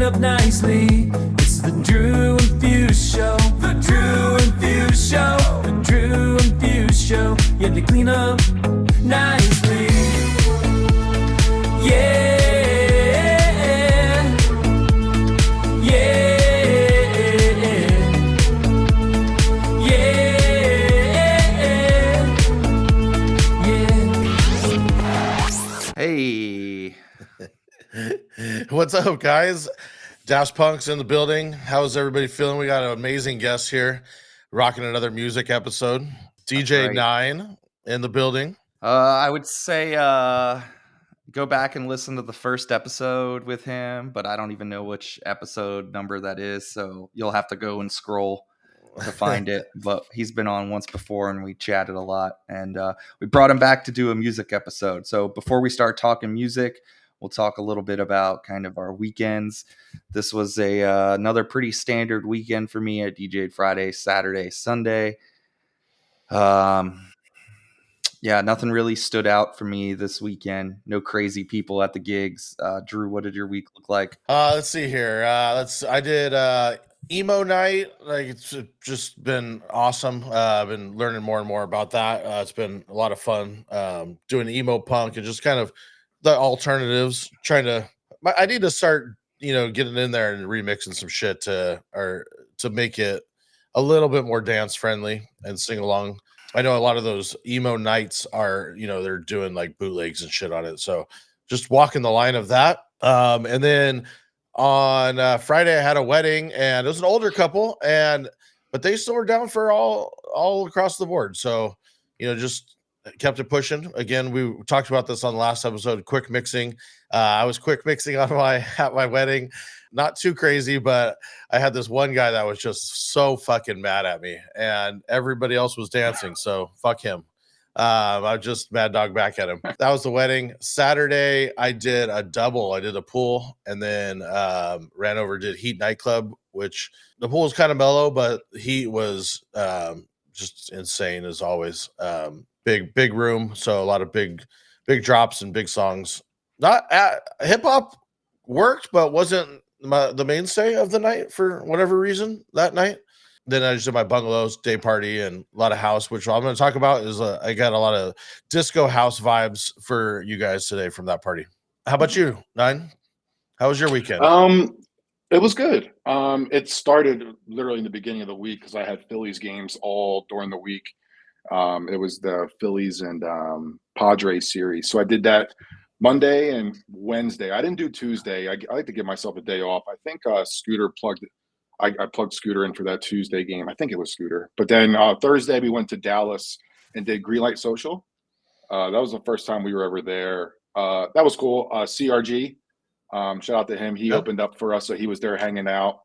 up nicely. It's the Drew and Fuse Show. The Drew and Fuse Show. The Drew and Fuse Show. You have to clean up nicely. Yeah. Hey. What's up, guys? Dash Punk's in the building. How's everybody feeling? We got an amazing guest here, rocking another music episode. DJ 9 in the building. I would say go back and listen to the first episode with him, but I don't even know which episode number that is, so you'll have to go and scroll to find it. But he's been on once before and we chatted a lot, and we brought him back to do a music episode. So before we start talking music, we'll talk a little bit about kind of our weekends. This was another pretty standard weekend for me. I DJ'd Friday, Saturday, Sunday. Yeah, nothing really stood out for me this weekend. No crazy people at the gigs. Drew, what did your week look like? Let's see here. I did emo night. Like, it's just been awesome. I've been learning more and more about that. It's been a lot of fun doing emo punk and just kind of the alternatives. I need to start, getting in there and remixing some shit to make it a little bit more dance friendly and sing along. I know a lot of those emo nights are, they're doing like bootlegs and shit on it. So just walking the line of that. And then on Friday, I had a wedding, and it was an older couple, but they still were down for all across the board. So, just kept it pushing. Again, we talked about this on the last episode, quick mixing. I was quick mixing at my wedding. Not too crazy, but I had this one guy that was just so fucking mad at me, and everybody else was dancing. So fuck him. I just mad dog back at him. That was the wedding. Saturday, I did a double. I did a pool, and then ran over, did Heat nightclub, which the pool was kind of mellow, but Heat was just insane as always. Big room, so a lot of big drops and big songs. Not hip hop worked, but wasn't the mainstay of the night for whatever reason that night. Then I just did my bungalows day party and a lot of house, which I'm going to talk about is I got a lot of disco house vibes for you guys today from that party. How about you, Nine? How was your weekend? It was good. It started literally in the beginning of the week because I had Phillies games all during the week. It was the Phillies and Padres series. So I did that Monday and Wednesday. I didn't do Tuesday. I like to give myself a day off. I think Scooter plugged it. I plugged Scooter in for that Tuesday game. I think it was Scooter. But then Thursday we went to Dallas and did Greenlight Social. That was the first time we were ever there. That was cool. CRG, shout out to him. He opened up for us, so he was there hanging out.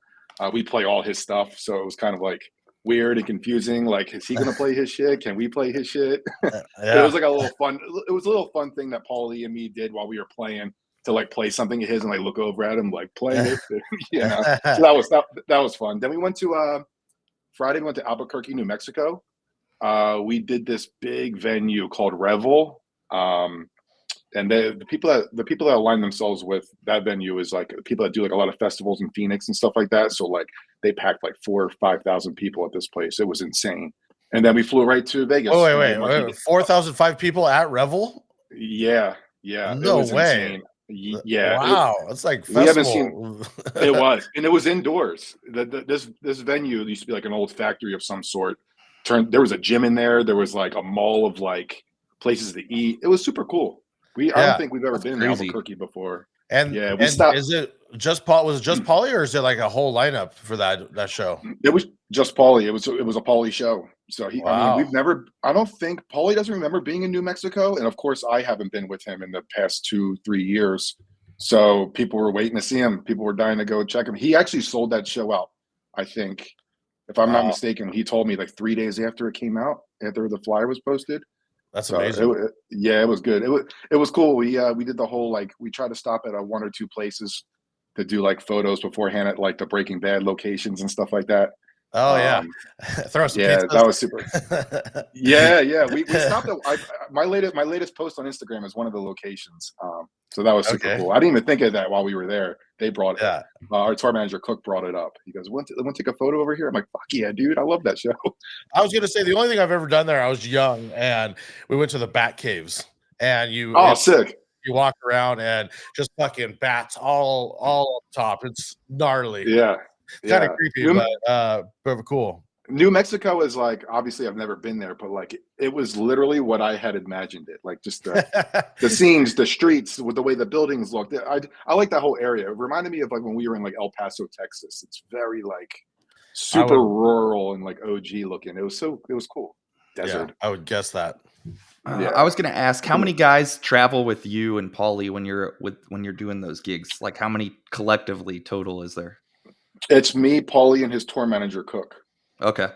We play all his stuff, so it was kind of like weird and confusing. Like, is he gonna play his shit? Can we play his shit? It was like a little fun. It was a little fun thing that Pauly and me did while we were playing, to like play something of his and like look over at him, like play it. So that was fun. Then we went to Friday. We went to Albuquerque, New Mexico. We did this big venue called Revel. And the people that align themselves with that venue is like people that do like a lot of festivals in Phoenix and stuff like that. So like they packed like 4,000 or 5,000 people at this place. It was insane. And then we flew right to Vegas. Oh wait. 4,005 people at Revel? Yeah. No way. Insane. Yeah. Wow. It's like festival. We haven't seen. It was, and it was indoors. This venue used to be like an old factory of some sort. There was a gym in there. There was like a mall of like places to eat. It was super cool. I don't think we've ever been in Albuquerque before. And we stopped. Is it just Paul? Was it just Pauly, or is it like a whole lineup for that show? It was just Pauly. It was a Pauly show. So I don't think Pauly doesn't remember being in New Mexico, and of course I haven't been with him in the past 2-3 years. So people were waiting to see him. People were dying to go check him. He actually sold that show out, I think, if I'm not mistaken. He told me like 3 days after it came out, after the flyer was posted. That's amazing. It was good. It was cool. We did the whole, like, we tried to stop at 1 or 2 places to do like photos beforehand at like the Breaking Bad locations and stuff like that. Oh yeah, throw some pizzas. That was super. yeah. We stopped at my latest post on Instagram is one of the locations. So that was super Okay. cool. I didn't even think of that while we were there. They brought it. Yeah. Our tour manager Cook brought it up. He goes, "Want to take a photo over here?" I'm like, "Fuck yeah, dude! I love that show." I was gonna say the only thing I've ever done there, I was young and we went to the bat caves and Sick. you walk around and just fucking bats all up top. It's gnarly. Yeah. Kind of creepy, but cool. New Mexico is like, obviously I've never been there, but like it was literally what I had imagined it. Like just the scenes, the streets, with the way the buildings looked. I like that whole area. It reminded me of like when we were in like El Paso, Texas. It's very like super rural and like OG looking. It was cool. Desert. Yeah, I would guess that. I was gonna ask, how many guys travel with you and Pauly when you're doing those gigs? Like how many collectively total is there? It's me, Pauly, and his tour manager Cook. Okay.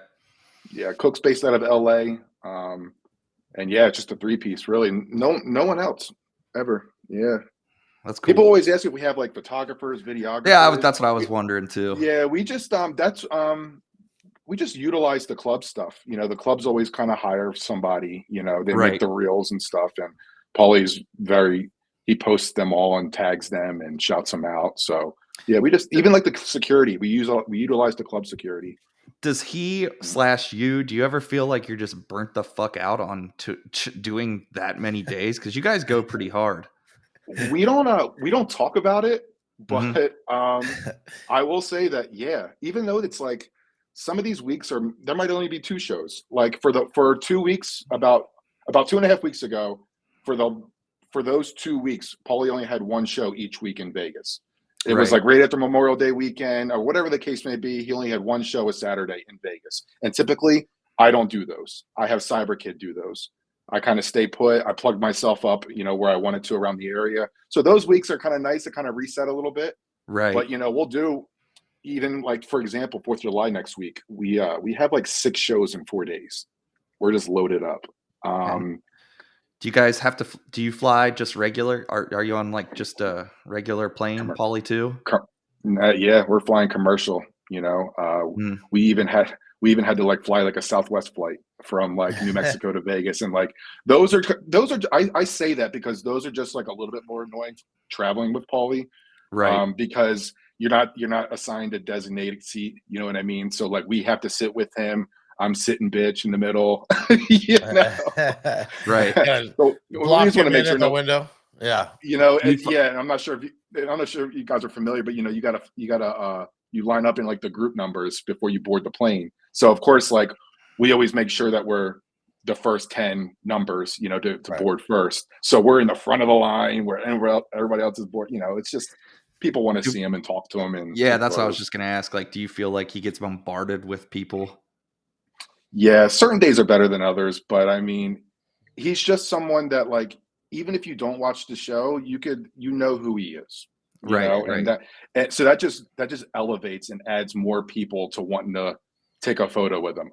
Yeah, Cook's based out of LA. And yeah, just a 3-piece, really. No one else ever. Yeah. That's cool. People always ask if we have like photographers, videographers. Yeah, that's what I was wondering too. Yeah, we just we just utilize the club stuff. You know, the clubs always kind of hire somebody, you know, they make the reels and stuff. And Pauly's he posts them all and tags them and shouts them out. So yeah, we just, even like the security, we utilize the club security. Does he / you, do you ever feel like you're just burnt the fuck out on doing that many days? Because you guys go pretty hard. We don't talk about it, but I will say that even though it's like some of these weeks there might only be 2 shows. Like for 2 weeks, about 2.5 weeks ago, for those 2 weeks, Pauly only had 1 show each week in Vegas. It was like right after Memorial Day weekend or whatever the case may be. He only had 1 show a Saturday in Vegas. And typically I don't do those. I have CyberKid do those. I kind of stay put. I plug myself up, you know, where I wanted to around the area. So those weeks are kind of nice to kind of reset a little bit. Right. But, you know, we'll do even like, for example, 4th of July next week, we have like 6 shows in 4 days. We're just loaded up. Do you guys have to? Do you fly just regular? Are you on like just a regular plane, Pauly too? Yeah, we're flying commercial. You know, we even had to like fly like a Southwest flight from like New Mexico to Vegas, and like those are. I say that because those are just like a little bit more annoying traveling with Pauly, right? Because you're not assigned a designated seat. You know what I mean? So like we have to sit with him. I'm sitting bitch in the middle, you know? Right. So block him in the window. Yeah. You know, and I'm not sure if you guys are familiar, but you know, you line up in like the group numbers before you board the plane. So of course, like we always make sure that we're the first 10 numbers, you know, to board first. So we're in the front of the line where everybody else is board. You know, it's just people want to see him and talk to him. And that's what I was just going to ask. Like, do you feel like he gets bombarded with people? Yeah, certain days are better than others, but I mean, he's just someone that like, even if you don't watch the show, you know who he is, right? And so that just elevates and adds more people to wanting to take a photo with him.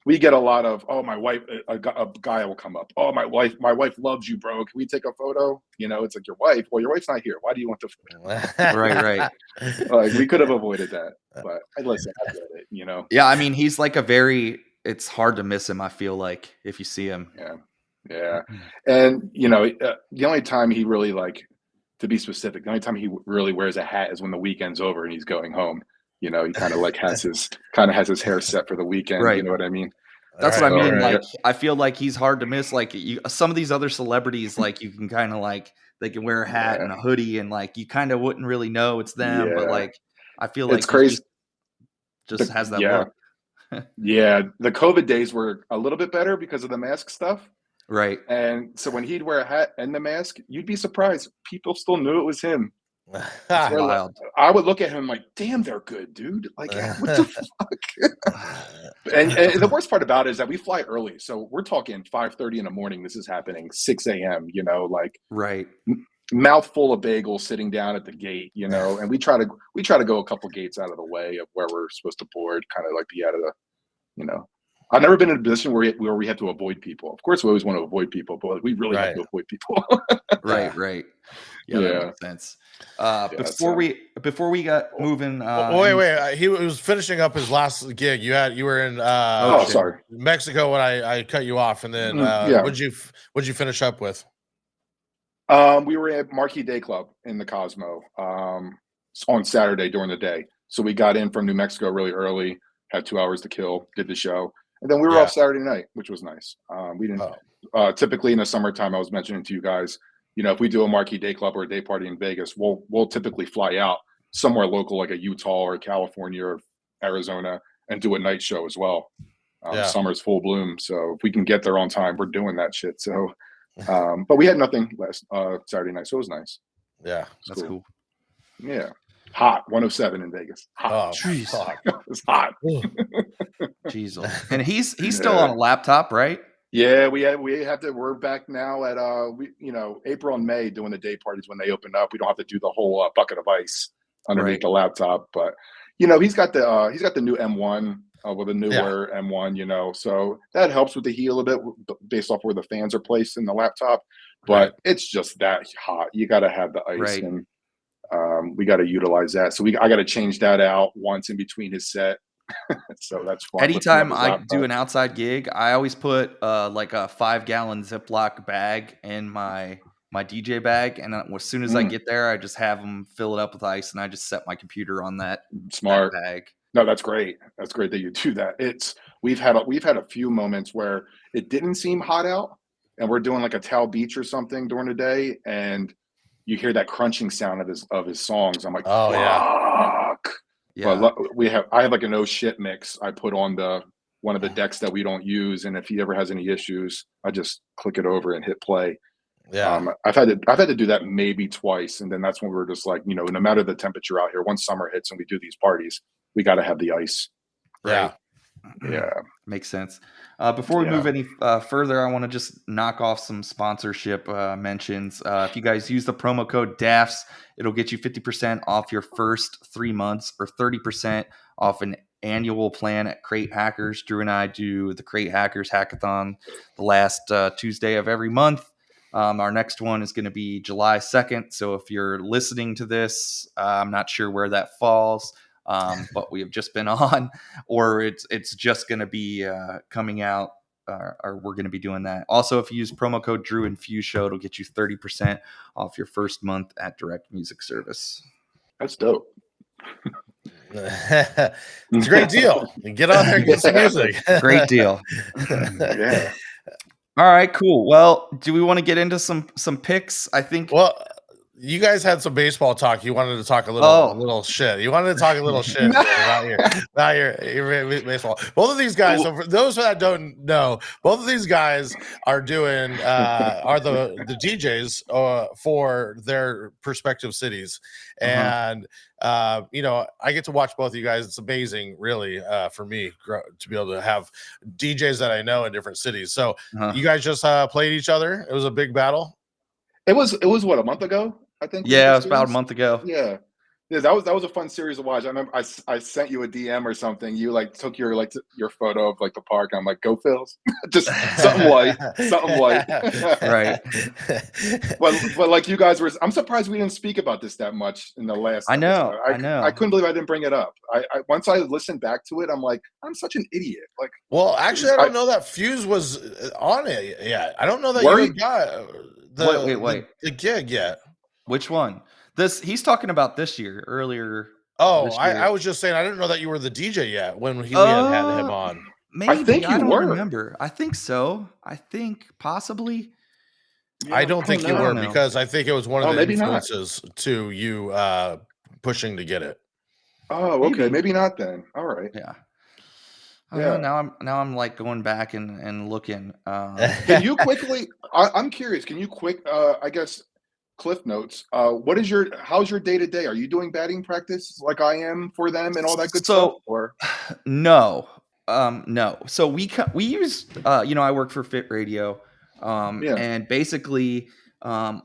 We get a lot of, my wife, a guy will come up. Oh, my wife loves you, bro. Can we take a photo? You know, it's like, your wife. Well, your wife's not here. Why do you want the photo? right. Like we could have avoided that, but listen, I get it. You know. Yeah, I mean, he's like it's hard to miss him. I feel like if you see him. Yeah. And you know, the only time he really, like, to be specific, the only time he really wears a hat is when the weekend's over and he's going home. You know, he kind of like has his hair set for the weekend. Right. You know what I mean? That's what I mean. Like, I feel like he's hard to miss. Like some of these other celebrities, like you can kind of like, they can wear a hat and a hoodie and like, you kind of wouldn't really know it's them, but like, I feel like it's crazy. Just has that look. Yeah. The COVID days were a little bit better because of the mask stuff. Right. And so when he'd wear a hat and the mask, you'd be surprised. People still knew it was him. That's wild. I would look at him like, damn, they're good, dude. Like, what the fuck? and the worst part about it is that we fly early. So we're talking 5:30 in the morning. This is happening 6 a.m., you know, like mouth full of bagels sitting down at the gate, you know, and we try to go a couple gates out of the way of where we're supposed to board, kind of like be out of the, you know. I've never been in a position where we have to avoid people. Of course, we always want to avoid people, but we really have to avoid people. Right. Yeah, that makes sense. Before we got moving, wait. He was finishing up his last gig. You were in sorry, Mexico when I cut you off, and then what'd you finish up with? We were at Marquee Day Club in the Cosmo on Saturday during the day. So we got in from New Mexico really early, had 2 hours to kill, did the show, and then we were Yeah. off Saturday night, which was nice. We didn't typically in the summertime. I was mentioning to you guys, if we do a Marquee Day Club or a day party in Vegas, we'll typically fly out somewhere local like a Utah or California or Arizona and do a night show as well. Summer's full bloom, so if we can get there on time, we're doing that shit. So, but we had nothing last Saturday night, so it was nice. Yeah, That's cool. Yeah, hot 107 in Vegas. Hot. Jeez. It's hot. Jeez, and he's still on a laptop, right? Yeah, we have to. We're back now at April and May doing the day parties when they open up. We don't have to do the whole bucket of ice underneath the laptop, but he's got the new M1 with a newer M1, so that helps with the heat a little bit based off where the fans are placed in the laptop. But it's just that hot. You got to have the ice, and we got to utilize that. So I got to change that out once in between his set. So that's fun. Anytime I do an outside gig, I always put like a 5-gallon Ziploc bag in my DJ bag, and as soon as I get there, I just have them fill it up with ice, and I just set my computer on that smart bag. No, that's great. That's great that you do that. We've had a few moments where it didn't seem hot out, and we're doing like a Towel Beach or something during the day, and you hear that crunching sound of his songs. I'm like, oh fuck. Yeah. But I have like a no shit mix I put on one of the decks that we don't use, and if he ever has any issues, I just click it over and hit play. Yeah. I've had to do that maybe twice, and then that's when we were just like, no matter the temperature out here, once summer hits and we do these parties, we got to have the ice. Yeah. Yeah. Makes sense. Before we move any further, I want to just knock off some sponsorship mentions. If you guys use the promo code DAFS, it'll get you 50% off your first 3 months or 30% off an annual plan at Crate Hackers. Drew and I do the Crate Hackers Hackathon the last Tuesday of every month. Our next one is going to be July 2nd. So if you're listening to this, I'm not sure where that falls. But we have just been on, or it's just going to be coming out, or we're going to be doing that. Also, if you use promo code Drew and Fuse Show, it'll get you 30% off your first month at Direct Music Service. That's dope. It's a great deal. Get on there and get some music. Great deal. Yeah. All right, cool. Well, do we want to get into some picks? I think. Well, you guys had some baseball talk. You wanted to talk a little shit. You wanted to talk a little shit about your baseball. Both of these guys, so for those that don't know, both of these guys are doing are the DJs for their respective cities, and I get to watch both of you guys. It's amazing, really, for me to be able to have DJs that I know in different cities. So you guys just played each other. It was a big battle. It was what, a month ago? I think. Yeah, it was about a month ago. Yeah, that was a fun series to watch. I remember I sent you a DM or something. You took your photo of the park. I'm like, go Phils, just something white. Right. But you guys were. I'm surprised we didn't speak about this that much in the last. I know. I couldn't believe I didn't bring it up. I once I listened back to it, I'm like, I'm such an idiot. Well, actually, I don't know that Fuse was on it yet. I don't know that you got the gig yet. Which one? He's talking about this year, earlier. Oh, I was just saying, I didn't know that you were the DJ yet when we had him on. Maybe. I think you were. Remember. I think so. I think possibly. Yeah, I don't think you were, because I think it was one of the influences to you pushing to get it. Oh, okay. Maybe not then. All right. Yeah. Now I'm like going back and looking. Can you quickly? I'm curious. Can you I guess, cliff notes. How's your day to day? Are you doing batting practice like I am for them and all that good stuff? Or no. So we use I work for Fit Radio, and basically as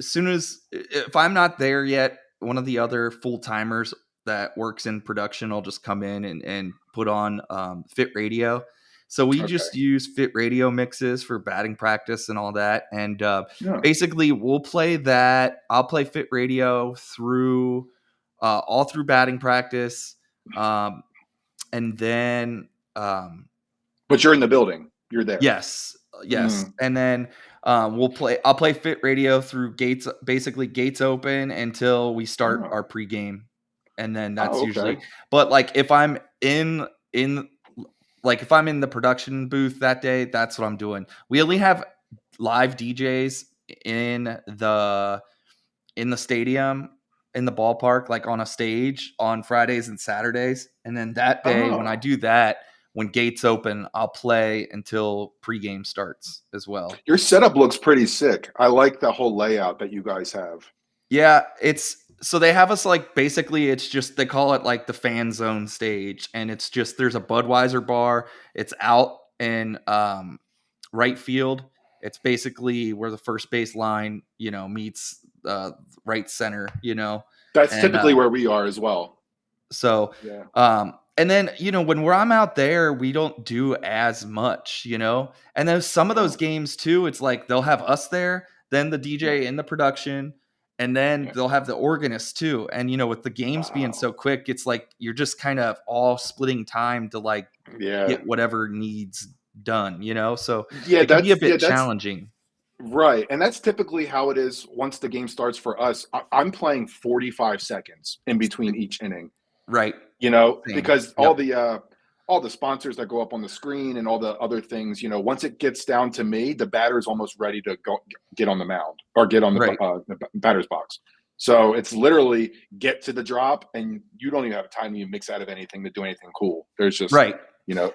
soon as if I'm not there yet, one of the other full timers that works in production will just come in and put on Fit Radio. So we just use Fit Radio mixes for batting practice and all that. And basically we'll play that. I'll play Fit Radio through all through batting practice. And then but you're in the building. You're there. Yes. And then I'll play Fit Radio through gates, basically gates open until we start Oh. our pregame, and then that's Oh, usually. okay. But like if I'm in like if I'm in the production booth that day, that's what I'm doing. We only have live DJs in the stadium, in the ballpark, like on a stage on Fridays and Saturdays. And then that day when I Oh. do that, when gates open, I'll play until pregame starts as well. Your setup looks pretty sick. I like the whole layout that you guys have. Yeah, so they have us like basically it's just they call it like the fan zone stage, and it's just there's a Budweiser bar. It's out in right field. It's basically where the first base line, meets right center, That's and typically where we are as well. so Yeah. and then when I'm out there, we don't do as much, and then some of those games too, it's like they'll have us there, then the DJ in the production, and then they'll have the organist too. And with the games being so quick, it's like you're just kind of all splitting time to like get whatever needs done, so it can be a bit challenging. Right. And that's typically how it is once the game starts for us. I'm playing 45 seconds in between each inning. Right. Same. Because Yep. all the sponsors that go up on the screen and all the other things, once it gets down to me, the batter's almost ready to go get on the mound or get on the batter's box. So it's literally get to the drop, and you don't even have time to mix out of anything to do anything cool. There's just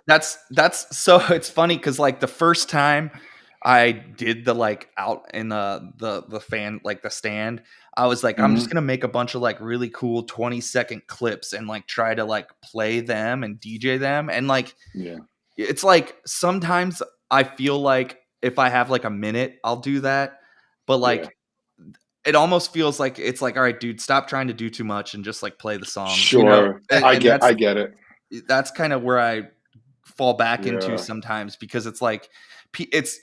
that's so it's funny because like the first time I did the like out in the fan, like the stand, I was like, I'm just gonna make a bunch of like really cool 20-second clips and like try to like play them and DJ them. And like it's like sometimes I feel like if I have like a minute, I'll do that. But like it almost feels like it's like, all right, dude, stop trying to do too much and just like play the song. Sure. I get it. That's kind of where I fall back into sometimes, because it's like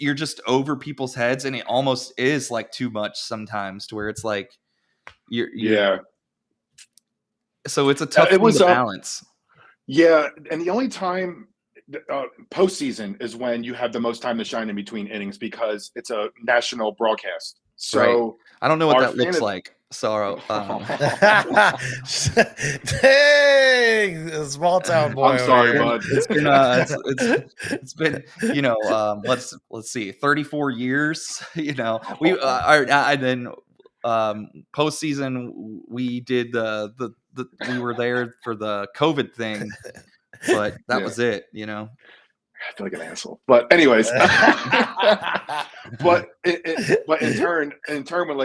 you're just over people's heads, and it almost is like too much sometimes to where it's like you're so it's a tough thing to balance. And the only time postseason is when you have the most time to shine in between innings, because it's a national broadcast. So I don't know what that looks like. So dang, small town boy. I'm sorry, bud. It's been let's see, 34 years. We and then postseason we did the we were there for the COVID thing, but that was it. I feel like an asshole, but anyways. but in turn,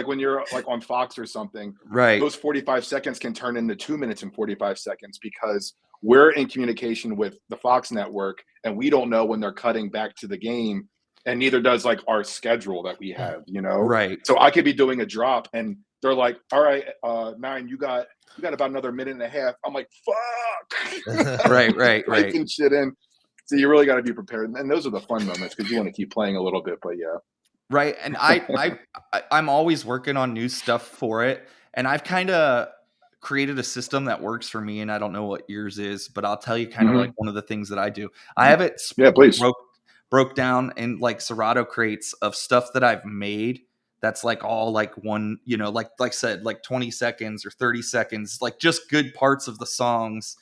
when you're like on Fox or something, those 45 seconds can turn into 2 minutes and 45 seconds, because we're in communication with the Fox network, and we don't know when they're cutting back to the game, and neither does like our schedule that we have. So I could be doing a drop, and they're like, "All right, Nine, you got about another minute and a half." I'm like, "Fuck!" right. Typing shit in. So you really got to be prepared, and those are the fun moments, because you want to keep playing a little bit. But right. And I'm always working on new stuff for it, and I've kind of created a system that works for me, and I don't know what yours is, but I'll tell you kind of like one of the things that I do. I have it broke down in like Serato crates of stuff that I've made. That's like all like one, like I said, like 20 seconds or 30 seconds, like just good parts of the songs.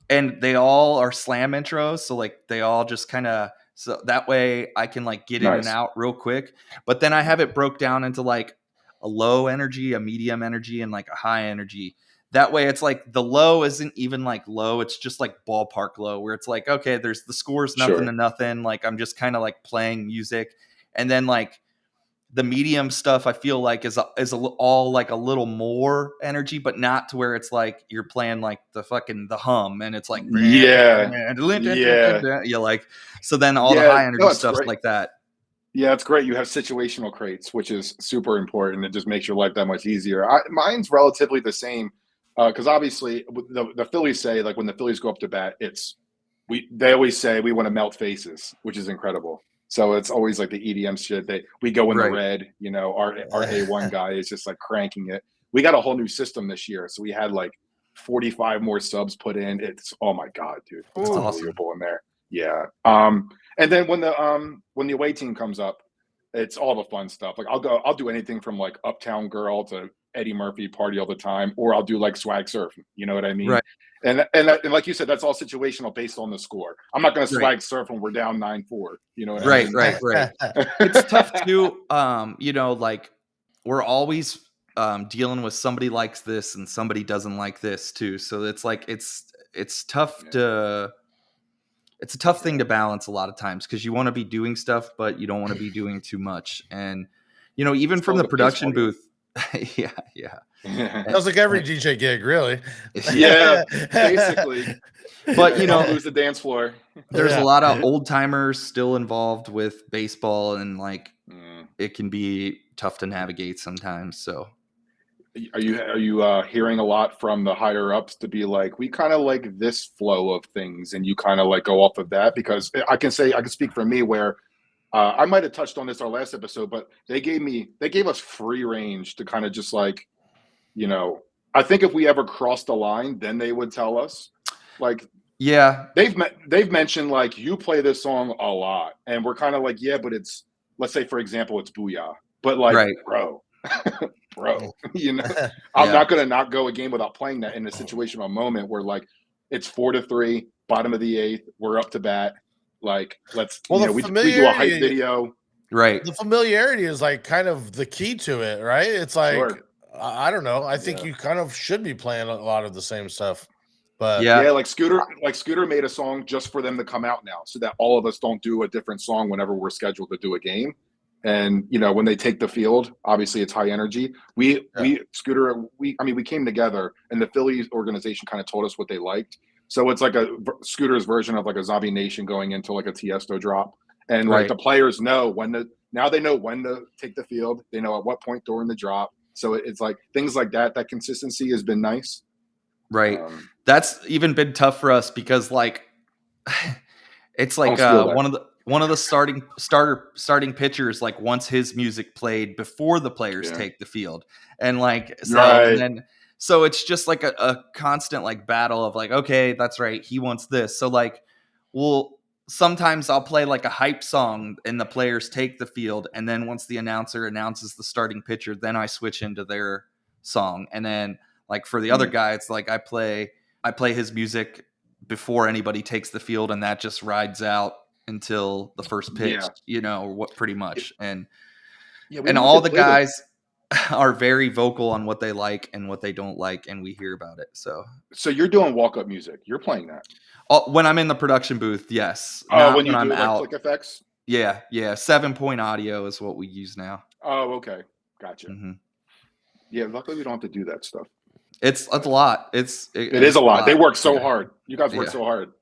And they all are slam intros. So like they all just kind of, so that way I can like get in and out real quick. But then I have it broke down into like a low energy, a medium energy, and like a high energy. That way it's like the low isn't even like low. It's just like ballpark low, where it's like, okay, there's the score's nothing to nothing. Like I'm just kind of like playing music. And then like the medium stuff I feel like is all like a little more energy, but not to where it's like you're playing like the hum, and it's like you're like, so then all the high energy stuff like that. Yeah, it's great. You have situational crates, which is super important. It just makes your life that much easier. Mine's relatively the same, because obviously the Phillies say, like, when the Phillies go up to bat, they always say we want to melt faces, which is incredible. So it's always like the EDM shit. We go in the red, our A1 guy is just like cranking it. We got a whole new system this year. So we had like 45 more subs put in. It's, oh my God, dude. It's unbelievable in there. Yeah. And then when the away team comes up, It's all the fun stuff. Like I'll do anything from like Uptown Girl to Eddie Murphy Party All the Time, or I'll do like Swag Surf. You know what I mean? Right. And like you said, that's all situational based on the score. I'm not going to Right. swag surf when we're down 9-4. You know what I mean? Right. It's tough too. You know, like we're always dealing with somebody likes this and somebody doesn't like this too. So it's like it's tough to. It's a tough thing to balance a lot of times because you want to be doing stuff, but you don't want to be doing too much. And you know, even from the production booth, yeah. Sounds like every DJ gig, really. Yeah, basically. But you know, lose the dance floor. There's a lot of old timers still involved with baseball, and like it can be tough to navigate sometimes. So, are you hearing a lot from the higher ups to be like, we kind of like this flow of things, and you kind of like go off of that? Because I can speak for me where I might have touched on this our last episode, but they gave us free range to kind of just like, you know, I think if we ever crossed the line, then they would tell us. Like, yeah, they've mentioned like, you play this song a lot, and we're kind of like, yeah, but it's, let's say for example, it's Booyah, but like, bro, you know, I'm not gonna not go a game without playing that in a situational moment where like it's 4-3, bottom of the 8th, we're up to bat. Like, let's, you know, we do a hype video. Right. The familiarity is like kind of the key to it, right? It's like, I don't know. I think you kind of should be playing a lot of the same stuff. But like Scooter made a song just for them to come out now, so that all of us don't do a different song whenever we're scheduled to do a game. And you know, when they take the field, obviously it's high energy. We came together, and the Phillies organization kind of told us what they liked. So it's like a Scooter's version of like a Zombie Nation going into like a Tiesto drop. And like the players know now they know when to take the field. They know at what point during the drop. So it's like things like that. That consistency has been nice. Right. That's even been tough for us because like it's like one of the starting pitchers like wants his music played before the players take the field. And like so it's just like a constant like battle of like, okay, that's right, he wants this. So like sometimes I'll play like a hype song and the players take the field, and then once the announcer announces the starting pitcher, then I switch into their song. And then like for the other guy, it's like I play his music before anybody takes the field, and that just rides out until the first pitch, you know, or what pretty much. And all the guys are very vocal on what they like and what they don't like, and we hear about it. So you're doing walk-up music. You're playing that. When I'm in the production booth, yes. When you do like click effects? Yeah. 7-point audio is what we use now. Oh, okay. Gotcha. Mm-hmm. Yeah, luckily we don't have to do that stuff. It's a lot. It is a lot. They work so hard. You guys work so hard.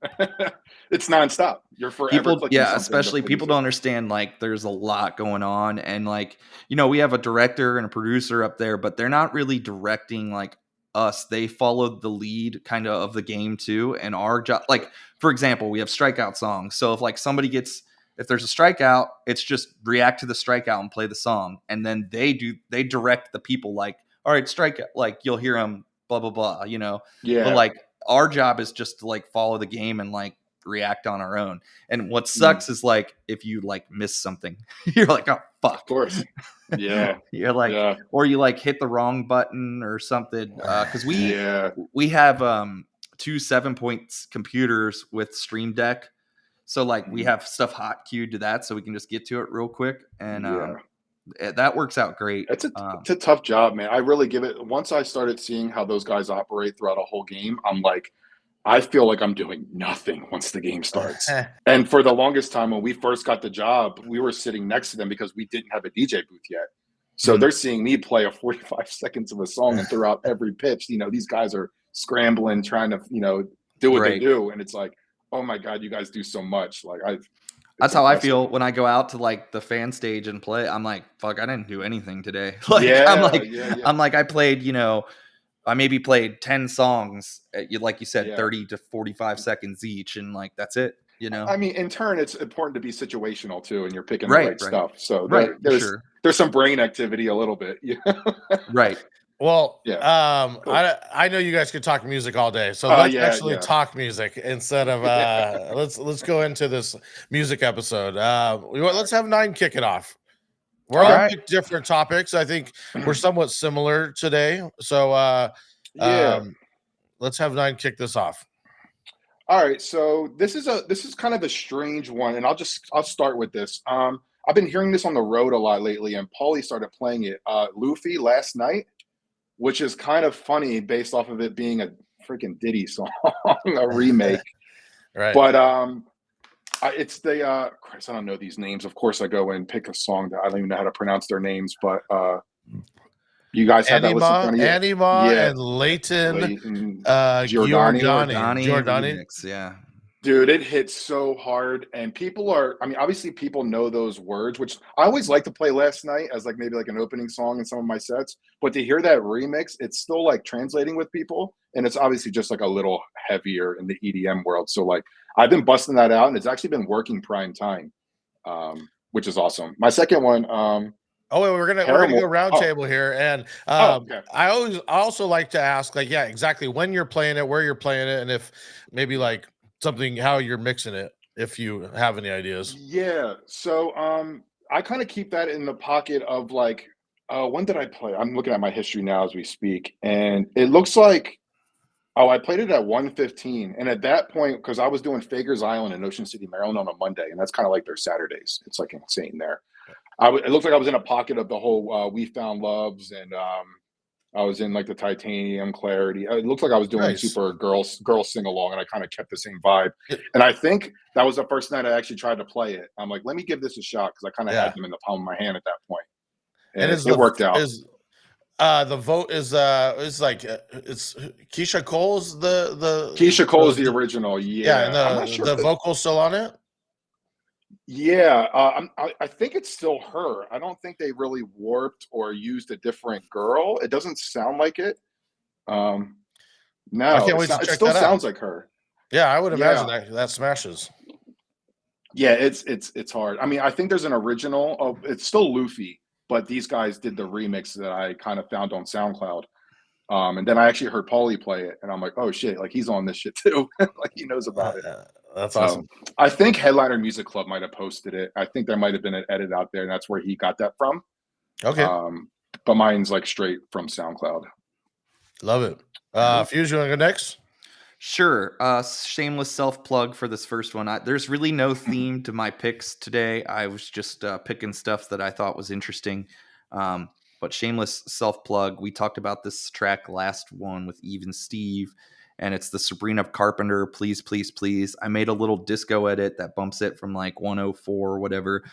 It's nonstop. You're forever. Especially people don't understand like there's a lot going on, and like, you know, we have a director and a producer up there, but they're not really directing like us. They follow the lead kind of the game too. And our job, like for example, we have strikeout songs. So if like if there's a strikeout, it's just react to the strikeout and play the song, and then they direct the people like, all right, strikeout, like you'll hear them, blah, blah, blah, you know? Yeah. But like our job is just to like follow the game and like react on our own. And what sucks is like, if you like miss something, you're like, oh, fuck. Of course. Yeah. You're like, or you like hit the wrong button or something. Cause we have 2 7-point computers with Stream Deck. So like we have stuff hot queued to that, so we can just get to it real quick. And, that works out great. It's a tough job, man. I really give it. Once I started seeing how those guys operate throughout a whole game, I'm like, I feel like I'm doing nothing once the game starts. And for the longest time, when we first got the job, we were sitting next to them because we didn't have a DJ booth yet. So they're seeing me play a 45 seconds of a song and throughout every pitch, you know, these guys are scrambling, trying to, you know, do what they do. And it's like, oh my God, you guys do so much. Like that's how I feel when I go out to like the fan stage and play. I'm like, fuck, I didn't do anything today. Like, I'm like, I played, you know, I maybe played 10 songs, like you said, 30 to 45 seconds each. And like, that's it, you know? I mean, in turn, it's important to be situational too. And you're picking the right stuff. So there's some brain activity a little bit. You know? Right. Well, I know you guys could talk music all day, so let's actually talk music instead of let's go into this music episode. Let's have 9 kick it off. We're all Alright. picked different topics. I think we're somewhat similar today. So Yeah. let's have 9 kick this off. All right. So this is kind of a strange one, and I'll start with this. I've been hearing this on the road a lot lately, and Pauly started playing it. LOOFY Last Night, which is kind of funny based off of it being a freaking Diddy song, a remake. Right. But it's the Christ, I don't know these names. Of course, I go and pick a song that I don't even know how to pronounce their names. But you guys have that list in front of you? Anyma Yeah. and Layton, Giordani. Giordani. Remix, yeah. Dude, it hits so hard, and obviously people know those words, which I always like to play Last Night as like maybe like an opening song in some of my sets, but to hear that remix, it's still like translating with people, and it's obviously just like a little heavier in the EDM world. So like I've been busting that out, and it's actually been working prime time, which is awesome. My second one, Oh, wait, we're gonna go round table here, and okay. I also like to ask, like, yeah, exactly when you're playing it, where you're playing it, and if maybe like something how you're mixing it, if you have any ideas. Yeah. So I kind of keep that in the pocket of like when did I play? I'm looking at my history now as we speak, and it looks like I played it at 1:15, and at that point, because I was doing Faker's Island in Ocean City, Maryland on a Monday, and that's kind of like their Saturdays. It's like insane there. It looked like I was in a pocket of the whole We Found Loves, and I was in like the Titanium, Clarity. It looked like I was doing super girl sing along, and I kind of kept the same vibe. And I think that was the first night I actually tried to play it. I'm like, let me give this a shot, because I kind of had them in the palm of my hand at that point, and it worked out. The vote is like it's Keisha Cole's the Keisha Cole's the original, yeah. And I'm not sure the vocal's still on it. Yeah, I think it's still her. I don't think they really warped or used a different girl. It doesn't sound like it. No, I can't wait to check it still that sounds out. like her. Yeah, I would imagine that smashes. Yeah, it's hard. I mean, I think there's an original of it's still LOOFY, but these guys did the remix that I kind of found on SoundCloud. And then I actually heard Pauly play it, and I'm like, oh shit, like he's on this shit too. Like he knows about it. That's awesome. I think Headliner Music Club might have posted it. I think there might have been an edit out there, and that's where he got that from. Okay. But mine's like straight from SoundCloud. Love it. Fuse, you want to go next? Sure. Shameless self-plug for this first one. There's really no theme to my picks today. I was just picking stuff that I thought was interesting. But shameless self-plug, we talked about this track last one with Even Steve, and it's the Sabrina Carpenter, Please, Please, Please. I made a little disco edit that bumps it from like 104 or whatever.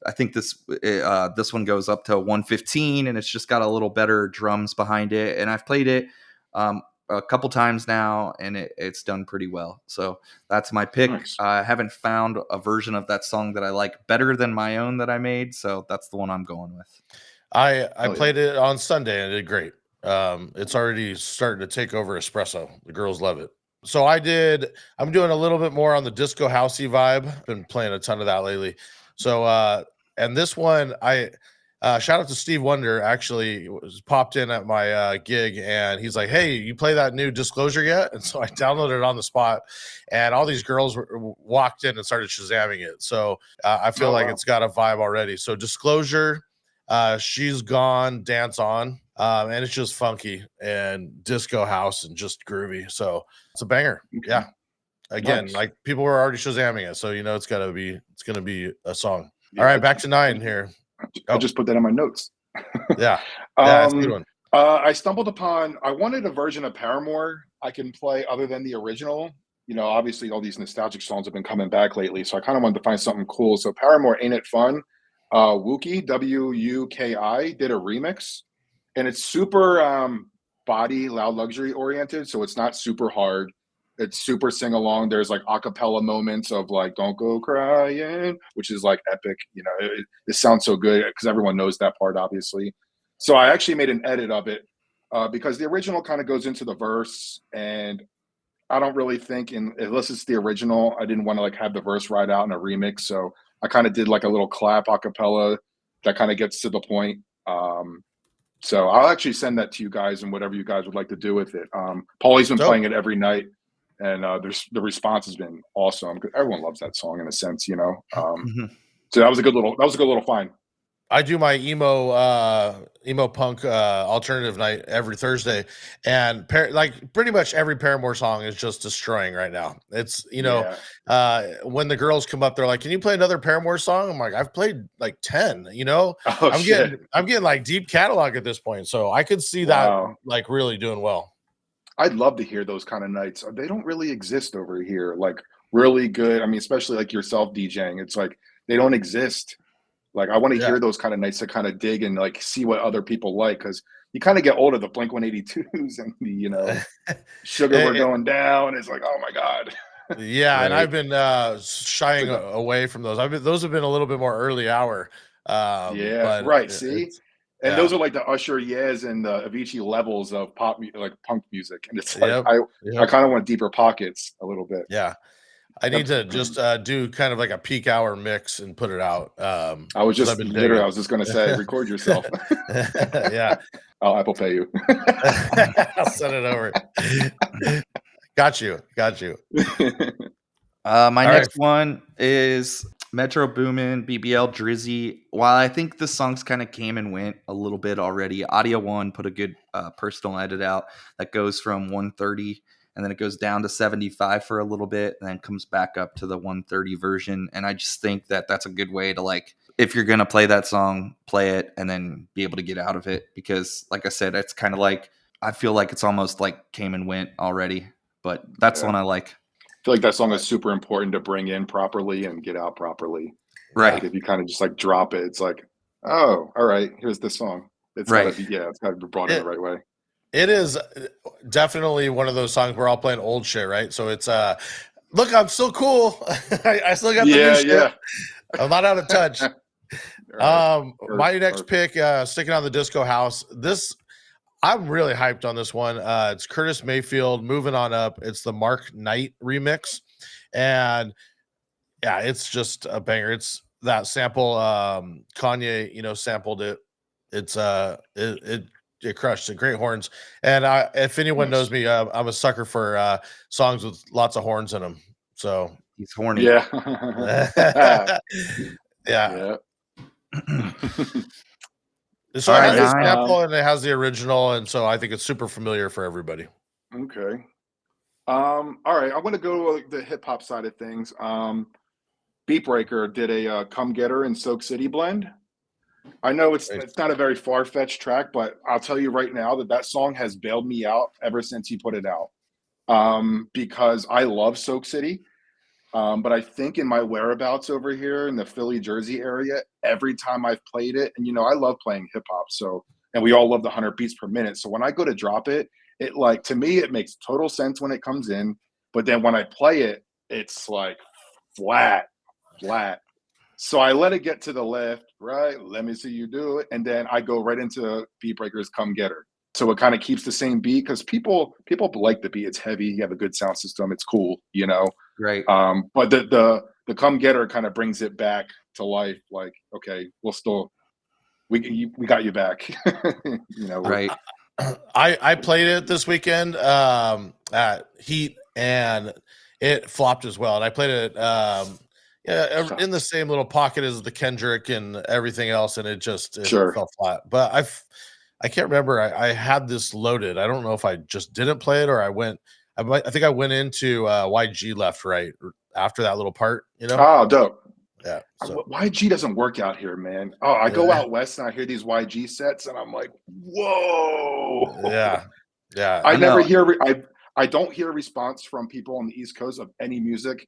I think this one goes up to 115, and it's just got a little better drums behind it. And I've played it a couple times now, and it's done pretty well. So that's my pick. Nice. I haven't found a version of that song that I like better than my own that I made, so that's the one I'm going with. I played it on Sunday and it did great. It's already starting to take over espresso. The girls love it. So I'm doing a little bit more on the disco housey vibe. Been playing a ton of that lately. So and this one shout out to Steve Wonder, actually popped in at my gig, and he's like, hey, you play that new Disclosure yet? And so I downloaded it on the spot, and all these girls walked in and started Shazamming it. So I feel like it's got a vibe already. So Disclosure, She's Gone, Dance On, and it's just funky and disco house and just groovy. So it's a banger. Yeah. Again, like people were already Shazamming it, so it's gonna be a song. Yeah, all right, back to 9 here. I'll just put that in my notes. Yeah, it's a good one. I stumbled upon. I wanted a version of Paramore I can play other than the original. Obviously all these nostalgic songs have been coming back lately, so I kind of wanted to find something cool. So Paramore, Ain't It Fun? Wuki, WUKI, did a remix, and it's super body loud luxury oriented. So it's not super hard. It's super sing along. There's like acapella moments of like "Don't Go Crying," which is like epic. It sounds so good because everyone knows that part, obviously. So I actually made an edit of it because the original kind of goes into the verse, and I don't really think, unless it's the original, I didn't want to like have the verse right out in a remix. So I kind of did like a little clap acapella that kind of gets to the point. So I'll actually send that to you guys and whatever you guys would like to do with it. Pauly's been playing it every night. And the response has been awesome. Everyone loves that song in a sense, So that was a good little find. I do my emo punk alternative night every Thursday, and like pretty much every Paramore song is just destroying right now. It's Yeah. when the girls come up, they're like, "Can you play another Paramore song?" I'm like, "I've played like 10." Oh shit. I'm getting like deep catalog at this point, so I could see that Wow. like really doing well. I'd love to hear those kind of nights. They don't really exist over here. Like really good. I mean, especially like yourself DJing. It's like they don't exist. Like I want to Yeah. hear those kind of nights to kind of dig and like see what other people like because you kind of get old of the Blink 182s and the Sugar We're It- Going Down. It's like, oh my God. Yeah, and Right. I've been shying Like away from those. Those have been a little bit more early hour. yeah, But right. See? it's And yeah. those are like the Usher Yes and the Avicii levels of like punk music. And it's like Yep. I kind of want deeper pockets a little bit. Yeah. I need That's to just do kind of like a peak hour mix and put it out. I was 'Cause I've just been literally digging. I was just gonna say record yourself. Yeah. I'll Apple pay you. I'll send it over. Got you. My All next one is Metro Boomin, BBL, Drizzy. While I think the songs kind of came and went a little bit already, Audio One put a good personal edit out that goes from 130 and then it goes down to 75 for a little bit and then comes back up to the 130 version. And I just think that that's a good way to, like, if you're going to play that song, play it and then be able to get out of it. Because like I said, it's kind of like, I feel like it's almost like came and went already, but that's the Yeah. one I like. I feel like that song is super important to bring in properly and get out properly. Right. Like if you kind of just like drop it, it's like, oh, all right, here's this song. It's Right. gotta be it's gotta be brought in the right way. It is definitely one of those songs we're all playing old shit, right? So it's look, I'm still cool. I still got the new shit. I'm not out of touch. Right. My next pick, sticking on the disco house. I'm really hyped on this one. It's Curtis Mayfield, Moving On Up. It's the Mark Knight remix. And yeah, it's just a banger. It's that sample, Kanye, sampled it. It's it crushed it. Great horns. And if anyone knows me, I'm a sucker for songs with lots of horns in them. So He's horny. Yeah. yeah. Yeah. So All it right, has the nine. sample and it has the original, and so I think it's super familiar for everybody. Okay. All right. I'm gonna go like the hip hop side of things. Beatbreaker did a Come Get Her and Soak City blend. I know it's not a very far-fetched track, but I'll tell you right now that song has bailed me out ever since he put it out. Because I love Soak City. But I think in my whereabouts over here in the Philly, Jersey area, every time I've played it, and I love playing hip hop, and we all love the 100 beats per minute. So when I go to drop it, to me, it makes total sense when it comes in. But then when I play it, it's like flat. So I let it get to the left, right? Let me see you do it. And then I go right into Beatbreaker's Come Get Her. So it kind of keeps the same beat because people like the beat. It's heavy. You have a good sound system. It's cool, Right. But the Come Get Her kind of brings it back to life. Like, okay, we got you back. Right. I played it this weekend at Heat, and it flopped as well. And I played it in the same little pocket as the Kendrick and everything else, and it fell flat. But I can't remember. I had this loaded. I don't know if I just didn't play it or I think I went into YG left right after that little part. Oh, dope. Yeah. So. YG doesn't work out here, man. Oh, I go out west and I hear these YG sets and I'm like, whoa. Yeah. I never hear. I don't hear a response from people on the East Coast of any music,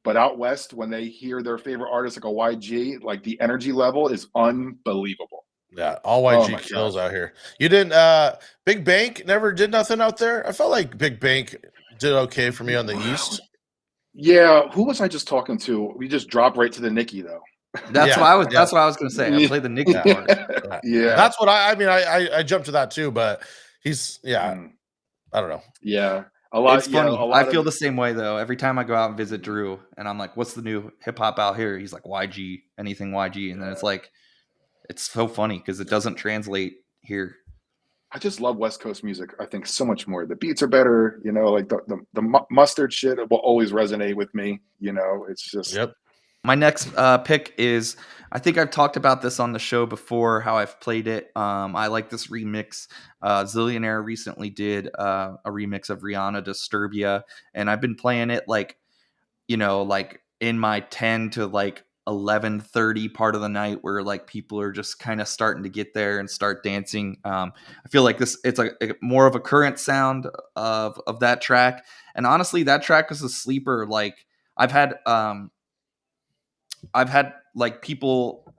but out west when they hear their favorite artist like a YG, like the energy level is unbelievable. Yeah, all YG kills out here. You didn't Big Bank never did nothing out there? I felt like Big Bank did okay for me on the East. Yeah, who was I just talking to? We just dropped right to the Nicki though. That's what I was gonna say. I played the Nicki part. Yeah. That's what I jumped to that too, but he's I don't know. Yeah. A lot. It's funny. I feel the same way though. Every time I go out and visit Drew and I'm like, what's the new hip hop out here? He's like, YG, anything YG. And then it's like, it's so funny because it doesn't translate here. I just love West Coast music. I think so much more. The beats are better, like the mustard shit will always resonate with me. It's just. Yep. My next pick is, I think I've talked about this on the show before, how I've played it. I like this remix. Zillionaire recently did a remix of Rihanna Disturbia, and I've been playing it like in my 10 to like 11:30 part of the night, where like people are just kind of starting to get there and start dancing. I feel like it's a more of a current sound of that track, and honestly, that track is a sleeper. Like I've had like people.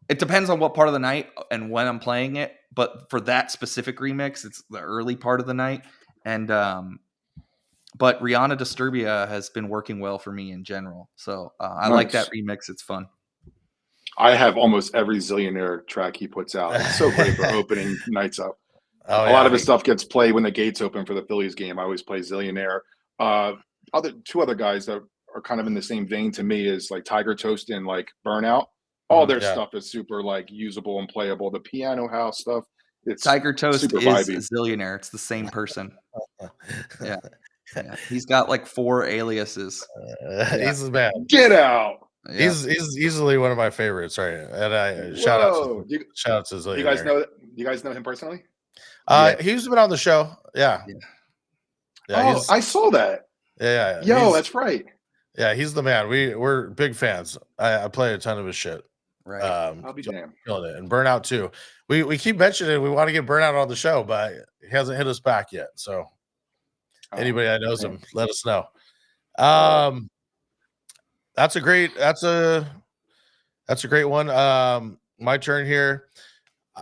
It depends on what part of the night and when I'm playing it, but for that specific remix, it's the early part of the night, and but Rihanna Disturbia has been working well for me in general, so I like that remix. It's fun. I have almost every Zillionaire track he puts out. It's so great for opening nights up. Oh, A lot of his stuff gets played when the gates open for the Phillies game. I always play Zillionaire. Two other guys that are kind of in the same vein to me is like Tiger Toast and like Burnout. All their stuff is super like usable and playable. The Piano House stuff, it's Tiger Toast super is vibey. Zillionaire. It's the same person. Yeah. He's got like 4 aliases. He's the man. Get out. Yeah. He's easily one of my favorites, right? And I shout out to Zillionaire. You guys know him personally? He's been on the show. Yeah. I saw that. Yeah. Yo, that's right. Yeah, he's the man. We're big fans. I play a ton of his shit. Right. I'll be damned. Killing it. And Burnout too. We keep mentioning we want to get Burnout on the show, but he hasn't hit us back yet. So anybody that knows him, let us know. That's a great one. My turn here.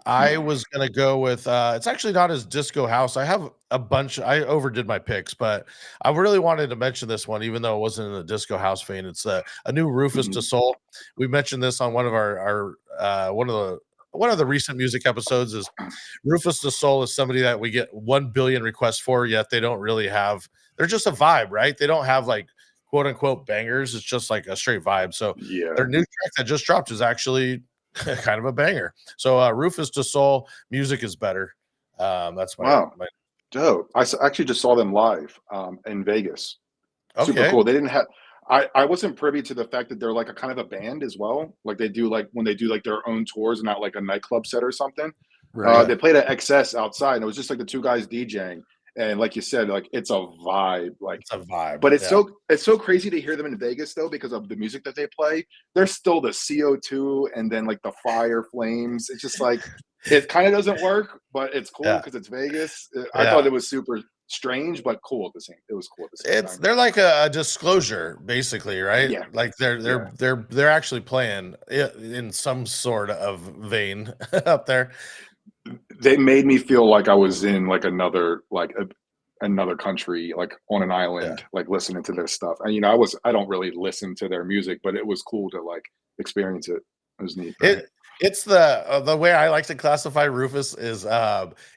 I was gonna go with it's actually not as disco house. I have a bunch. I overdid my picks, but I really wanted to mention this one, even though it wasn't in the disco house vein. It's a new Rufus to Soul. We mentioned this on one of our one of the recent music episodes. Is Rufus to Soul is somebody that we get 1 billion requests for, yet they don't really have. They're just a vibe, right? They don't have like quote unquote bangers. It's just like a straight vibe. So their new track that just dropped is actually kind of a banger. So Rufus to Soul, music is better. That's my dope. I actually just saw them live in Vegas. Okay. Super cool. They didn't have I wasn't privy to the fact that they're like a kind of a band as well. Like they do like when they do like their own tours, not like a nightclub set or something. Right. They played at XS outside, and it was just like the 2 guys DJing. And like you said, like it's a vibe. Like it's a vibe. But it's so crazy to hear them in Vegas though, because of the music that they play. There's still the CO2 and then like the fire flames. It's just like it kind of doesn't work, but it's cool because it's Vegas. I thought it was super strange, but cool at the same. It was cool at the same time. They're like a disclosure, basically, right? Yeah. Like they're actually playing in some sort of vein up there. They made me feel like I was in like another country, like on an island, like listening to their stuff. And I don't really listen to their music, but it was cool to like experience it. It was neat. It's the way I like to classify Rufus is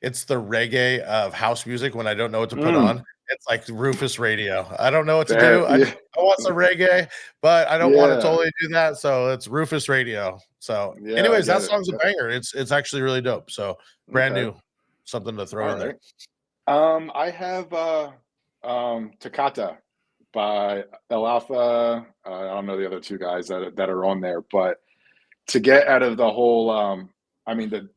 it's the reggae of house music. When I don't know what to put on, it's like Rufus radio. I don't know what to do. I want some reggae, but I don't want to totally do that. So it's Rufus radio. So anyways, that song's a banger. It's actually really dope. So brand new, something to throw in there. I have Takata by El Alpha. I don't know the other 2 guys that are on there, but to get out of the whole I mean the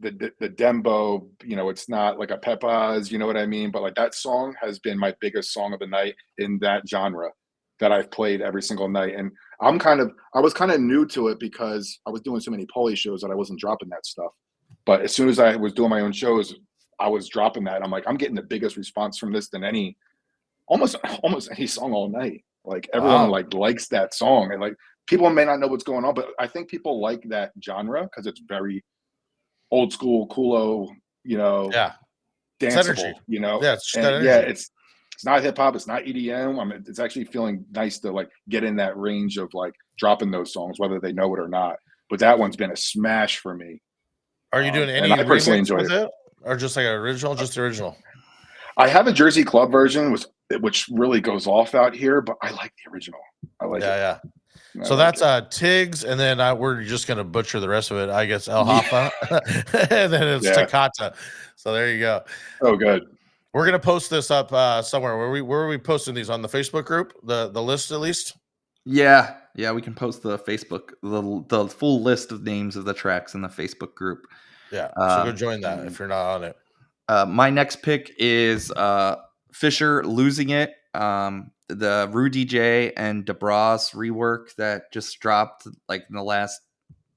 dembo, it's not like a Pepas, you know what I mean? But like that song has been my biggest song of the night in that genre that I've played every single night. And I was kind of new to it because I was doing so many Pauly shows that I wasn't dropping that stuff. But as soon as I was doing my own shows, I was dropping that. I'm like, I'm getting the biggest response from this than almost any song all night. Like everyone likes that song, and like people may not know what's going on, but I think people like that genre because it's very old school, coolo, danceable, it's not hip hop, it's not EDM. I mean, it's actually feeling nice to like get in that range of like dropping those songs, whether they know it or not. But that one's been a smash for me. Are you doing any? I personally enjoy it, or just like original, just the original? I have a Jersey Club version, which really goes off out here, but I like the original. I like it. Yeah. So that's Tiggs, and then we're just gonna butcher the rest of it. I guess El Hafa, and then it's Takata. So there you go. Oh, good. We're gonna post this up somewhere. Where are we posting these on the Facebook group? The list at least. Yeah, yeah, we can post the Facebook the full list of names of the tracks in the Facebook group. Yeah. So go Um, join that if you're not on it. my next pick is Fisher Losing It. The Rudeejay and Brozz rework that just dropped like in the last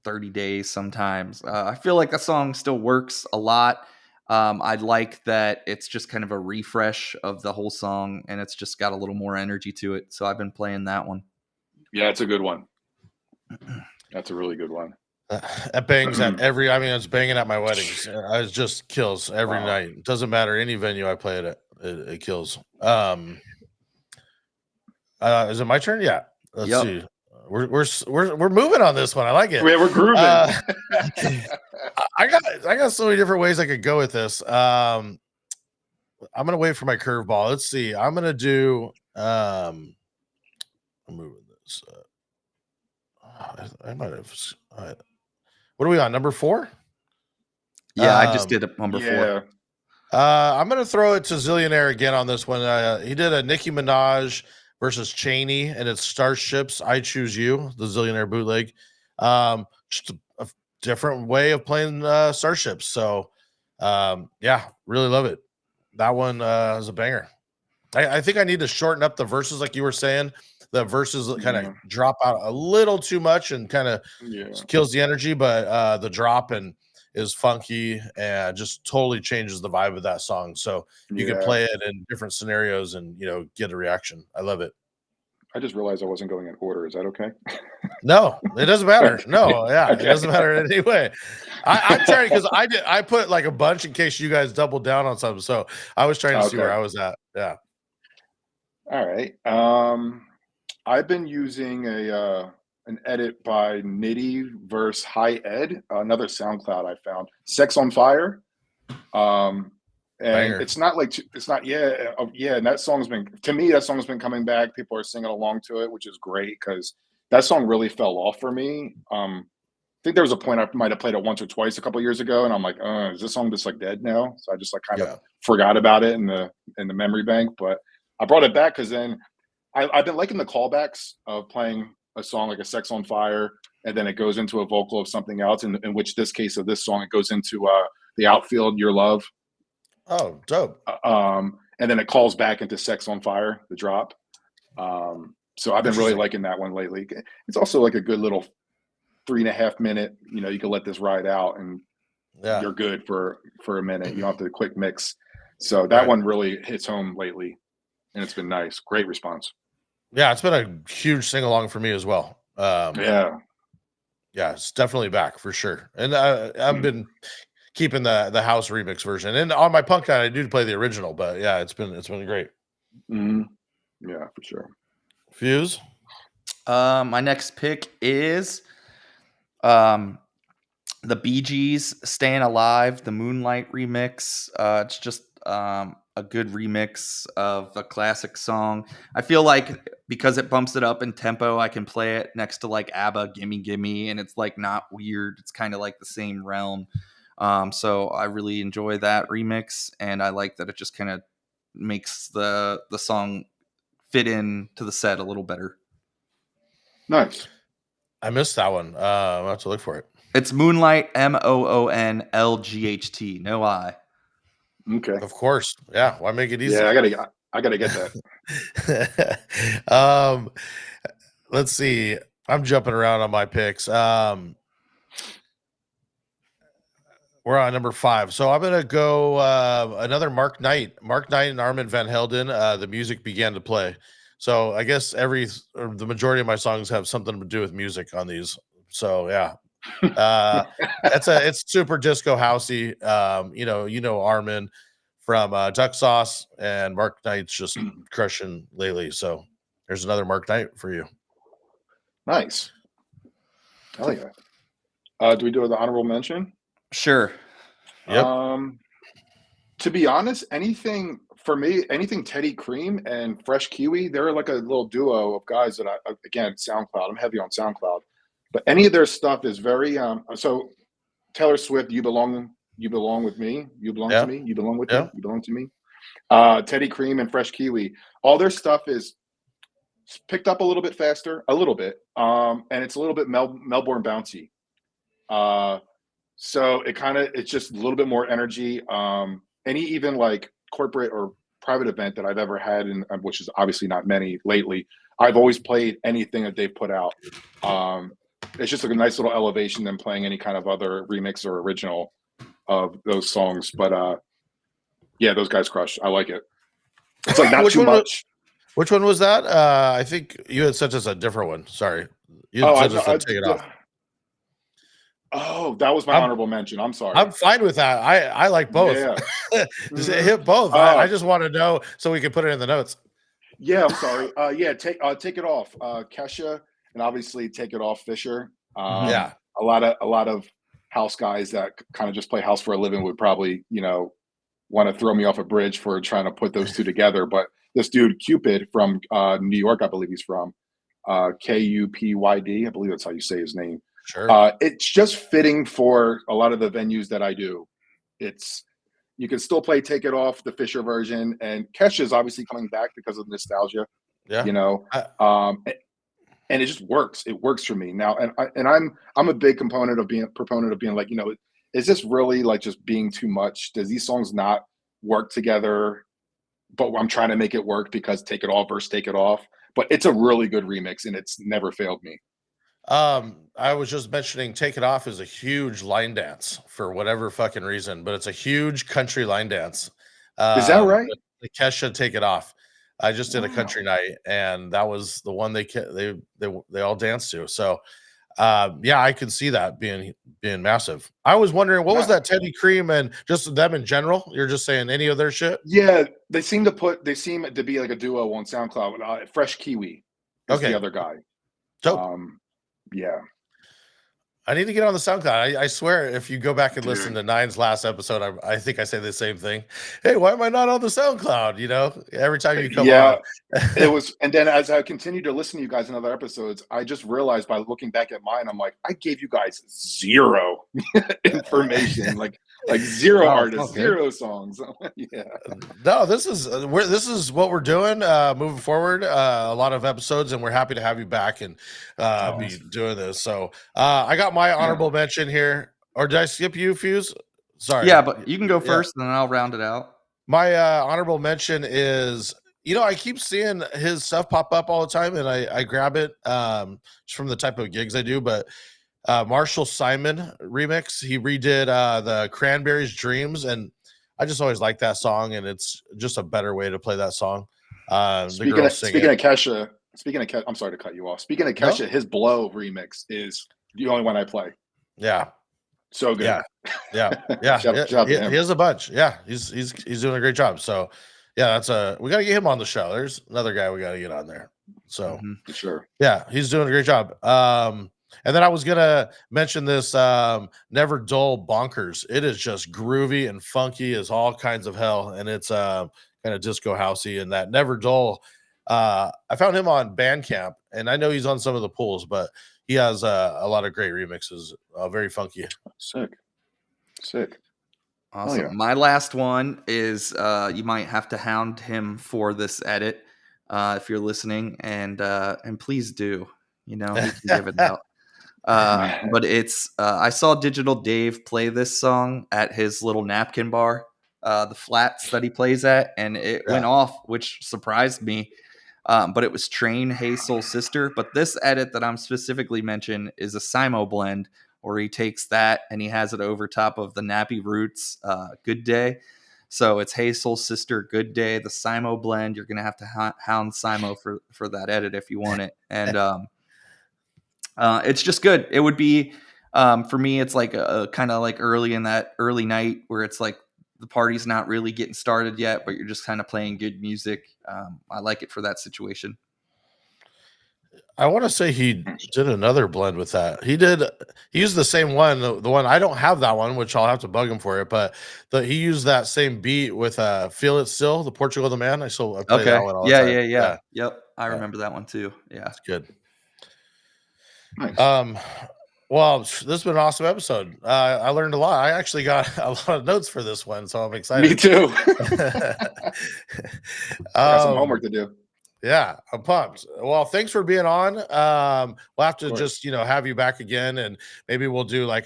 30 days sometimes. I feel like that song still works a lot. I like that it's just kind of a refresh of the whole song and it's just got a little more energy to it. So I've been playing that one. Yeah, it's a good one. That's a really good one. That bangs at every. I mean, it's banging at my weddings. It just kills every Wow. night. It doesn't matter any venue I play it at. It kills. Is it my turn? Yeah. Let's Yep. see. We're moving on this one. I like it. We're grooving. I got so many different ways I could go with this. I'm gonna wait for my curveball. Let's see. I'm gonna do. I'm moving this. I might have. What are we on? Number 4? Yeah, I just did a number 4. Yeah. I'm gonna throw it to Zillionaire again on this one. He did a Nicki Minaj versus Chaney, and it's Starships. I Choose You, the Zillionaire bootleg. Just a different way of playing Starships. So, yeah, really love it. That one is a banger. I think I need to shorten up the verses, like you were saying. The verses kind of drop out a little too much and kind of kills the energy, but the drop is funky and just totally changes the vibe of that song. So you can play it in different scenarios and get a reaction. I love it. I just realized I wasn't going in order. Is that okay? No, it doesn't matter. No, yeah, okay. It doesn't matter in any way. I'm trying because I put like a bunch in case you guys doubled down on something. So I was trying to see where I was at. Yeah. All right. I've been using an edit by Nitty versus High Ed, another SoundCloud I found. Sex on Fire. And Banger. it's not, and that song's been coming back. People are singing along to it, which is great because that song really fell off for me. I think there was a point I might have played it once or twice a couple years ago, and I'm like, is this song just like dead now? So I just like kind of forgot about it in the memory bank. But I brought it back because then I've been liking the callbacks of playing a song like a Sex on Fire, and then it goes into a vocal of something else. In which this case of this song, it goes into the Outfield, Your Love. Oh, dope. And then it calls back into Sex on Fire, the drop. So I've been really liking that one lately. It's also like a good little 3.5 minute, you can let this ride out and you're good for a minute. You don't have to quick mix. So that one really hits home lately. And it's been nice. Great response. Yeah, it's been a huge sing along for me as well. Yeah, it's definitely back for sure. And I've been keeping the house remix version. And on my punk night, I do play the original, but yeah, it's been great. Mm-hmm. Yeah, for sure. Fuse. My next pick is the Bee Gees Staying Alive, the Moonlight remix. It's just a good remix of a classic song. I feel like because it bumps it up in tempo, I can play it next to like ABBA, Gimme Gimme, and it's like not weird. It's kind of like the same realm. So I really enjoy that remix, and I like that it just kind of makes the song fit in to the set a little better. Nice. I missed that one. I'll have to look for it. It's Moonlight, MOONLGHT, no I. Okay. Of course. Yeah. Why make it easy? Yeah, I gotta get that. Let's see. I'm jumping around on my picks. We're on number 5. So I'm gonna go another Mark Knight. Mark Knight and Armand van Helden. The music began to play. So I guess the majority of my songs have something to do with music on these. So yeah. It's super disco housey. Armin from Duck Sauce, and Mark Knight's just crushing lately. So there's another Mark Knight for you. Nice. Hell yeah. Do we do the honorable mention? Sure. Yep. To be honest, anything Teddy Cream and Fresh Kiwi, they're like a little duo of guys that again, SoundCloud. I'm heavy on SoundCloud. But any of their stuff is very so Taylor Swift, You Belong with Me, You Belong to Me, You Belong with Me, You Belong to Me. Teddy Cream and Fresh Kiwi, all their stuff is It's picked up a little bit faster, a little bit, and it's a little bit Melbourne bouncy. So it's just a little bit more energy. Any even like corporate or private event that I've ever had, which is obviously not many lately, I've always played anything that they've put out. It's just like a nice little elevation than playing any kind of other remix or original of those songs. But yeah, those guys crush. I like it. It's like not too much. Which one was that? I think you had sent us a different one. Sorry. You had sent us to Take It Off. Oh, that was my honorable mention. I'm sorry. I'm fine with that. I like both. Yeah. Just hit both. I just want to know so we can put it in the notes. Yeah, I'm sorry. Yeah, take it off. Kesha, and obviously Take It Off Fisher. Yeah. A lot of house guys that kind of just play house for a living would probably, want to throw me off a bridge for trying to put those two together. But this dude Cupid from New York, I believe he's from, Kupyd, I believe that's how you say his name. Sure. It's just fitting for a lot of the venues that I do. You can still play Take It Off, the Fisher version, and Kesha is obviously coming back because of nostalgia. Yeah. And it just works. It works for me now. And I'm a big proponent of being like, is this really like just being too much? Does these songs not work together? But I'm trying to make it work because Take It Off versus Take It Off. But it's a really good remix, and it's never failed me. I was just mentioning Take It Off is a huge line dance for whatever fucking reason, but it's a huge country line dance. Is that right? The Kesha Take It Off. I just did a country night, and that was the one they all danced to. So, yeah, I can see that being massive. I was wondering what was that Teddy Cream and just them in general. You're just saying any of their shit? Yeah, they seem to be like a duo on SoundCloud. Fresh Kiwi is the other guy. So, yeah. I need to get on the SoundCloud. I swear, if you go back and listen to Nine's last episode, I think I say the same thing. Hey, why am I not on the SoundCloud? Every time you come on. It was, and then as I continued to listen to you guys in other episodes, I just realized by looking back at mine, I'm like, I gave you guys zero information, like zero artists, zero songs. Yeah. No, this is what we're doing moving forward. A lot of episodes, and we're happy to have you back and be doing this. So I got my honorable mention here. Or did I skip you, Fuse? Sorry. Yeah, but you can go first, and then I'll round it out. My honorable mention is, I keep seeing his stuff pop up all the time, and I grab it just from the type of gigs I do. But Marshall Simon remix, he redid the Cranberries Dreams, and I just always like that song, and it's just a better way to play that song. Speaking of Kesha, I'm sorry to cut you off. Speaking of Kesha, his Blow remix is the only one I play. Yeah. So good. Yeah. Shout out to him. He has a bunch. Yeah, he's doing a great job. So yeah, we got to get him on the show. There's another guy we got to get on there. So for sure. Yeah, he's doing a great job. And then I was gonna mention this Never Dull Bonkers. It is just groovy and funky as all kinds of hell, and it's kind of disco housey. And that Never Dull, I found him on Bandcamp, and I know he's on some of the pools, but he has a lot of great remixes. Very funky. Sick. Awesome. Yeah. My last one is you might have to hound him for this edit if you're listening, and please do. He can give it out. But it's I saw Digital Dave play this song at his little napkin bar, the flats that he plays at, and it went off, which surprised me. But it was Train, Hey Soul Sister. But this edit that I'm specifically mentioning is a Simo blend, where he takes that and he has it over top of the Nappy Roots Good Day. So it's Hey Soul Sister, Good Day, the Simo blend. You're gonna have to hound Simo for that edit if you want it. And it's just good. It would be for me, it's like a kind of like early night where it's like the party's not really getting started yet, but you're just kind of playing good music. I like it for that situation. I want to say he did another blend with that. He used the same one, the one I don't have that one, which I'll have to bug him for it. But he used that same beat with "Feel It Still," the Portugal the Man. I play that one all the time. Yeah. Yep, I remember that one too. Yeah, it's good. Nice. Well, this has been an awesome episode. I learned a lot. I actually got a lot of notes for this one, so I'm excited. Me too. Got some homework to do. Yeah, I'm pumped. Well, thanks for being on. We'll have to course. just have you back again, and maybe we'll do like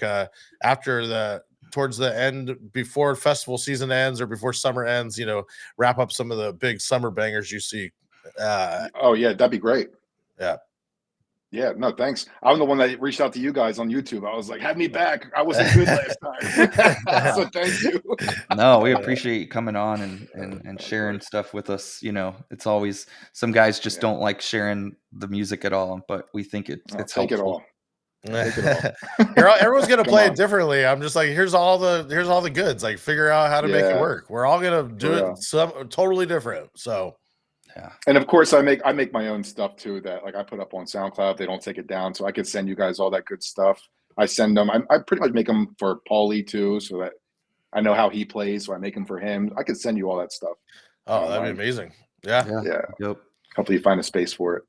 towards the end, before festival season ends or before summer ends, wrap up some of the big summer bangers you see. Oh yeah, that'd be great. Yeah. Yeah, no, thanks. I'm the one that reached out to you guys on YouTube. I was like, have me back. I wasn't good last time. So thank you. No, we appreciate you coming on and sharing stuff with us. It's always, some guys just don't like sharing the music at all, but we think it's Take it helpful. all. Take it all. Everyone's gonna Come play on. it differently. I'm just like, here's all the goods. Like, figure out how to make it work. We're all gonna do it some totally different. So yeah. And of course, I make my own stuff too. That like I put up on SoundCloud. They don't take it down, so I could send you guys all that good stuff. I send them. I pretty much make them for Pauly too, so that I know how he plays. So I make them for him. I could send you all that stuff. Oh, that'd be amazing. Yeah. Yep. Hopefully, you find a space for it.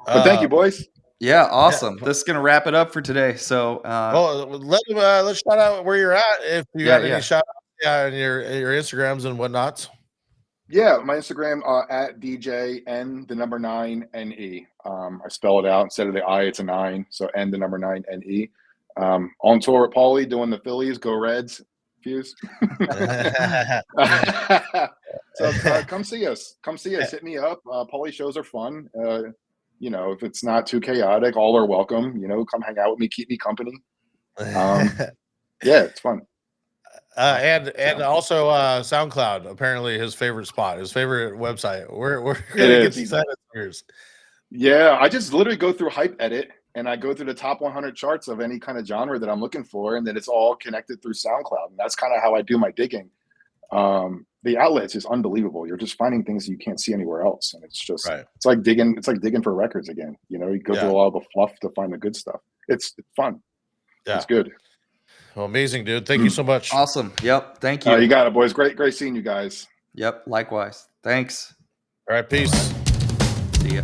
But thank you, boys. Yeah, awesome. This is gonna wrap it up for today. So, let's shout out where you're at if you have any shout outs, and your Instagrams and whatnots. Yeah, my Instagram at DJN9NE. I spell it out instead of the I, it's a 9, so N9NE. On tour with Pauly doing the Phillies. Go Reds, Fuse. So come see us. Come see us. Hit me up. Pauly shows are fun. If it's not too chaotic, all are welcome. Come hang out with me, keep me company. Yeah, it's fun. And also SoundCloud, apparently his favorite spot, his favorite website. We're gonna get these editors. Yeah, I just literally go through Hype Edit and I go through the top 100 charts of any kind of genre that I'm looking for, and then it's all connected through SoundCloud. And that's kind of how I do my digging. The outlet's is unbelievable. You're just finding things you can't see anywhere else, and it's just it's like digging for records again. You go through a lot of the fluff to find the good stuff. It's fun. Yeah, it's good. Well, amazing, dude. Thank you so much. Awesome. Yep. Thank you. You got it, boys. Great seeing you guys. Yep. Likewise. Thanks. All right. Peace. See ya.